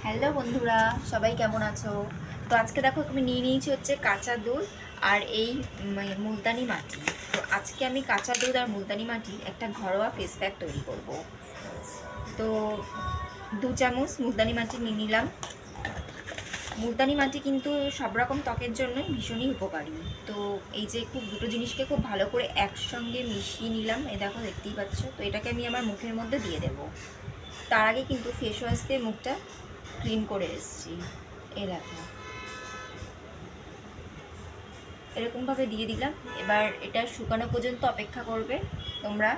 Hello বন্ধুরা, সবাই কেমন আছো? তো আজকে দেখো আমি নিয়ে নিয়েছি হচ্ছে কাঁচা দুধ আর এই মুলতানি মাটি। তো আজকে আমি কাঁচা দুধ আর মুলতানি মাটি একটা ঘরোয়া ফেস প্যাক তৈরি করব। তো 2 চামচ মুলতানি মাটি নিয়ে নিলাম। মুলতানি মাটি কিন্তু সব রকম ত্বকের জন্যই ভীষণই উপকারী। তো এই যে দুটো জিনিসকে খুব ভালো করে একসঙ্গে মিশিয়ে নিলাম, এই দেখো দেখতেই পাচ্ছ। তো এটাকে আমি আমার মুখের মধ্যে দিয়ে দেব। তার আগে কিন্তু ফেস ওয়াশ দিয়ে মুখটা ক্লিন করে এসেছি। এই দেখো এরকমভাবে দিয়ে দিলাম। এবার এটা শুকানো পর্যন্ত অপেক্ষা করবে তোমরা।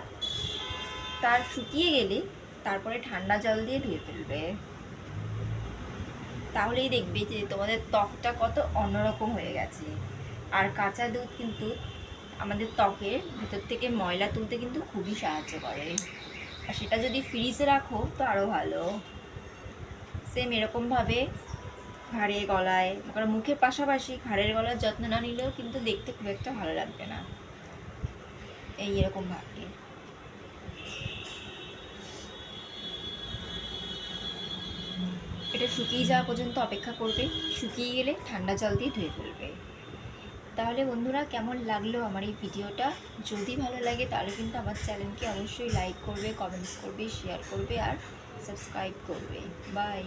তার শুকিয়ে গেলে তারপরে ঠান্ডা জল দিয়ে ধুয়ে ফেলবে। তাহলেই দেখবে যে তোমাদের ত্বকটা কত অন্যরকম হয়ে গেছে। আর কাঁচা দুধ কিন্তু আমাদের ত্বকের ভেতর থেকে ময়লা তুলতে কিন্তু খুবই সাহায্য করে। আর সেটা যদি ফ্রিজে রাখো তো আরও ভালো। সেম এরকমভাবে ঘাড়ে গলায়, কারণ মুখের পাশাপাশি ঘাড়ের গলার যত্ন না নিলেও কিন্তু দেখতে খুব একটা ভালো লাগবে না। এই এরকমভাবে এটা শুকিয়ে যাওয়া পর্যন্ত অপেক্ষা করবে। শুকিয়ে গেলে ঠান্ডা জল দিয়ে ধুয়ে ফেলবে। তাহলে বন্ধুরা, কেমন লাগলো আমার এই ভিডিওটা? যদি ভালো লাগে তাহলে কিন্তু আমার চ্যানেলকে অবশ্যই লাইক করবে, কমেন্টস করবে, শেয়ার করবে আর সাবস্ক্রাইব করবে। বাই।